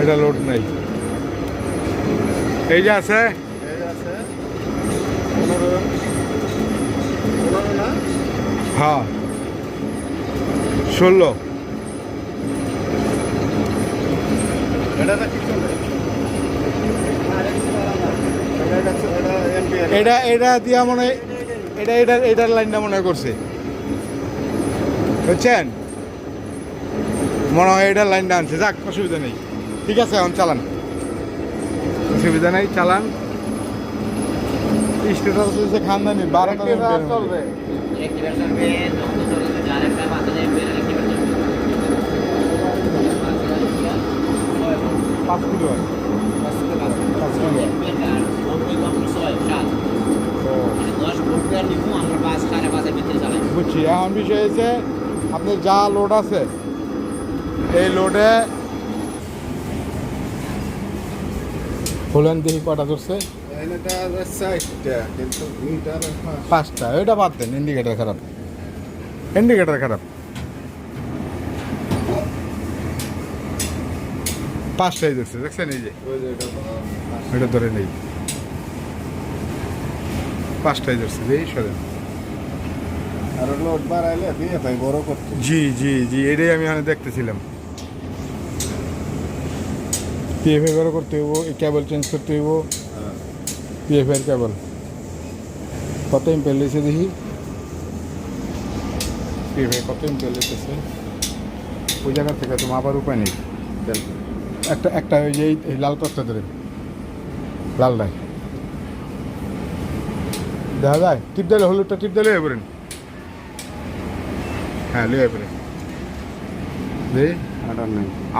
এটা লোড নাই। এই যে আছে হ্যাঁ 16। এটা দিয়া মনে হয় এটার লাইনটা মনে হয় করছে, বুঝছেন? মনে হয় এটার লাইনটা আনছে। যাক, অসুবিধা নেই, ঠিক আছে, এখন চালান, অসুবিধা নেই, চালান। স্টেটাস হচ্ছে খানদানি 12টা চলবে। 5 কিলো হয়। বুঝছি। এখন বিষয় হচ্ছে আপনার যা লোড আছে এই লোডে হলেন দেখি কটা ধরছে। 5টা। ওইটা বাদ দেন, ইন্ডিকেটার খারাপ, ইন্ডিকেটার খারাপ। 5টাই ধরছে, দেখছেন? এই যে ওইটা ধরে নেই, 5টাই ধরছে। এই সরেন। জি জি জি, এটাই আমি এখানে দেখতেছিলাম। পিএফআই বড় করতে হইব, এই কেবল চেঞ্জ করতে হইব। পিএফআই কেবল কত এমপিএল লিখছে দেখি, পিএফআই কত এমপিএল লিখতেছে ওই জায়গা থেকে তো মাপার উপায় নেই। একটা ওই যে এই লাল ক্রসটা ধরে, লালটাই দেখা যায়। টিপ দিলে, হলুদটা টিপ দিলে এবারেন। হ্যাঁ, লিয়ে পরে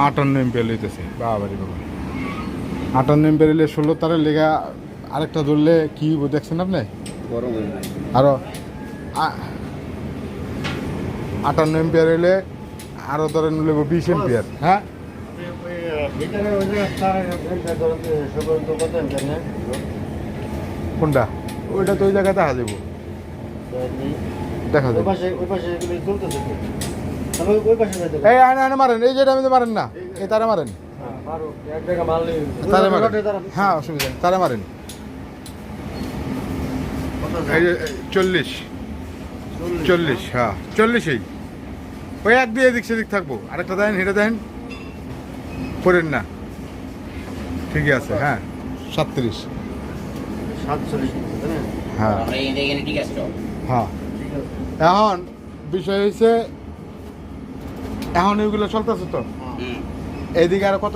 58 এমপিএল লইতেছে। বাবারি বাবা, 58 এমপিএল 16 তারের লেগা আরেকটা ধরলে কি দেখছেন আপনি? আরো 58 এমপিএল হইলে আরো ধরেন 20 এমপিএল। হ্যাঁ, কোনটা? ওইটা তো ওই জায়গায় দেখা যাবো, দেখা যাবে। এই আনে মারেন, এই যেটা আমি মারেন না, এই তারা মারেন, তারা মারেন। হ্যাঁ, অসুবিধা নেই, তারা মারেন। এই যে 40। হ্যাঁ, 40। ওই এক দিয়ে এদিক সেদিক থাকবো। আরেকটা দেন, হেঁটে দেন, করেন না, ঠিক আছে। হ্যাঁ, 37। হ্যাঁ হ্যাঁ। এখন বিষয় হয়েছে, এখন এগুলো চলতেছে তো, এইদিকে আর কত